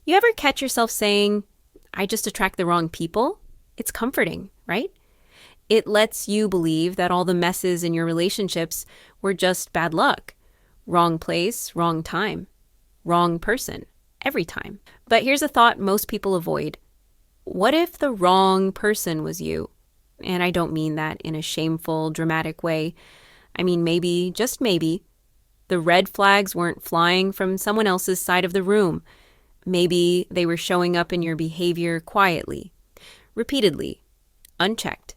You ever catch yourself saying, I just attract the wrong people? It's comforting, right? It lets you believe that all the messes in your relationships were just bad luck. Wrong place, wrong time, wrong person, every time. But here's a thought most people avoid. What if the wrong person was you? And I don't mean that in a shameful, dramatic way. I mean, maybe, just maybe, the red flags weren't flying from someone else's side of the room. Maybe they were showing up in your behavior quietly, repeatedly, unchecked.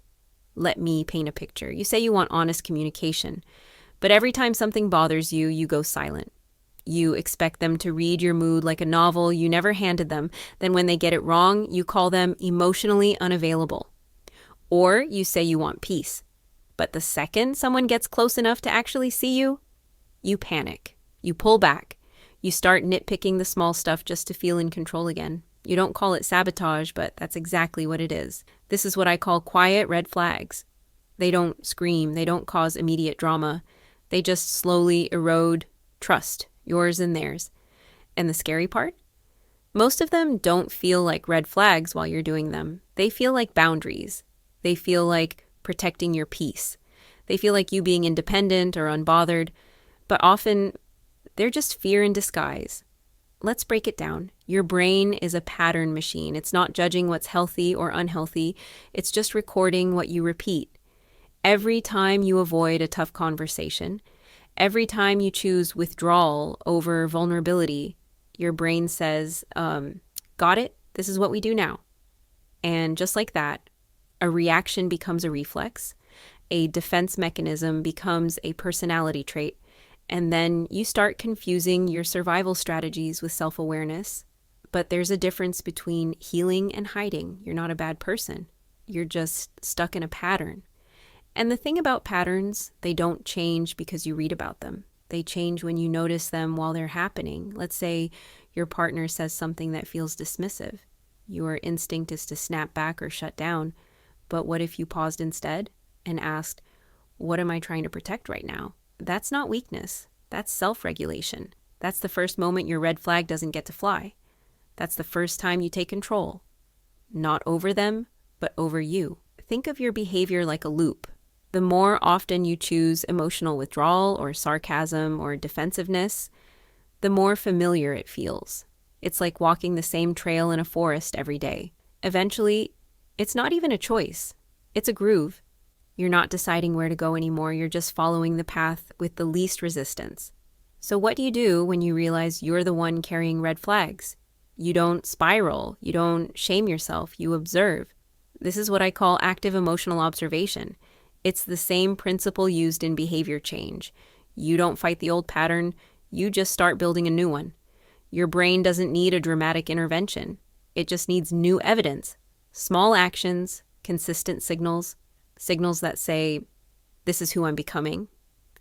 Let me paint a picture. You say you want honest communication, but every time something bothers you, you go silent. You expect them to read your mood like a novel you never handed them. Then when they get it wrong, you call them emotionally unavailable. Or you say you want peace. But the second someone gets close enough to actually see you, you panic. You pull back. You start nitpicking the small stuff just to feel in control again. You don't call it sabotage, but that's exactly what it is. This is what I call quiet red flags. They don't scream. They don't cause immediate drama. They just slowly erode trust, yours and theirs. And the scary part? Most of them don't feel like red flags while you're doing them. They feel like boundaries. They feel like protecting your peace. They feel like you being independent or unbothered, but often they're just fear in disguise. Let's break it down. Your brain is a pattern machine. It's not judging what's healthy or unhealthy. It's just recording what you repeat. Every time you avoid a tough conversation, every time you choose withdrawal over vulnerability, your brain says, got it? This is what we do now. And just like that, a reaction becomes a reflex. A defense mechanism becomes a personality trait. And then you start confusing your survival strategies with self-awareness. But there's a difference between healing and hiding. You're not a bad person. You're just stuck in a pattern. And the thing about patterns, they don't change because you read about them. They change when you notice them while they're happening. Let's say your partner says something that feels dismissive. Your instinct is to snap back or shut down. But what if you paused instead and asked, what am I trying to protect right now? That's not weakness. That's self-regulation. That's the first moment your red flag doesn't get to fly. That's the first time you take control. Not over them, but over you. Think of your behavior like a loop. The more often you choose emotional withdrawal or sarcasm or defensiveness, the more familiar it feels. It's like walking the same trail in a forest every day. Eventually, it's not even a choice. It's a groove. You're not deciding where to go anymore. You're just following the path with the least resistance. So what do you do when you realize you're the one carrying red flags? You don't spiral. You don't shame yourself. You observe. This is what I call active emotional observation. It's the same principle used in behavior change. You don't fight the old pattern. You just start building a new one. Your brain doesn't need a dramatic intervention. It just needs new evidence. Small actions, consistent signals that say, this is who I'm becoming.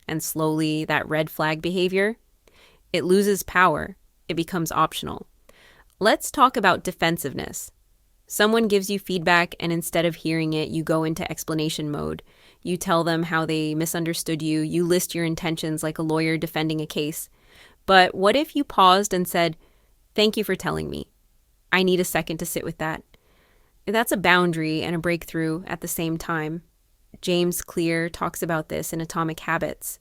And slowly that red flag behavior, it loses power. It becomes optional. Let's talk about defensiveness. Someone gives you feedback and instead of hearing it, you go into explanation mode. You tell them how they misunderstood you. You list your intentions like a lawyer defending a case. But what if you paused and said, thank you for telling me. I need a second to sit with that. That's a boundary and a breakthrough at the same time. James Clear talks about this in Atomic Habits.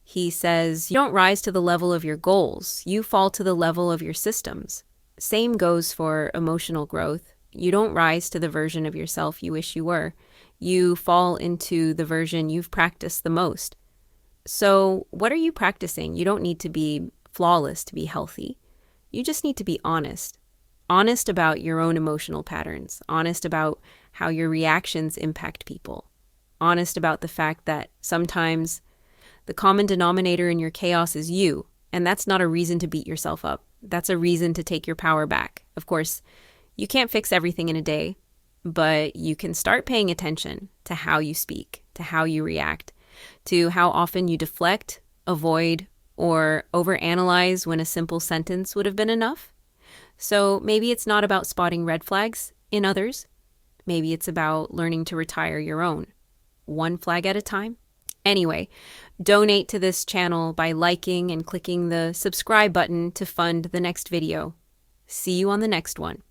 He says, you don't rise to the level of your goals. You fall to the level of your systems. Same goes for emotional growth. You don't rise to the version of yourself you wish you were. You fall into the version you've practiced the most. So what are you practicing? You don't need to be flawless to be healthy. You just need to be honest. Honest about your own emotional patterns. Honest about how your reactions impact people. Honest about the fact that sometimes the common denominator in your chaos is you. And that's not a reason to beat yourself up. That's a reason to take your power back. Of course, you can't fix everything in a day, but you can start paying attention to how you speak, to how you react, to how often you deflect, avoid, or overanalyze when a simple sentence would have been enough. So maybe it's not about spotting red flags in others. Maybe it's about learning to retire your own, one flag at a time. Anyway, donate to this channel by liking and clicking the subscribe button to fund the next video. See you on the next one.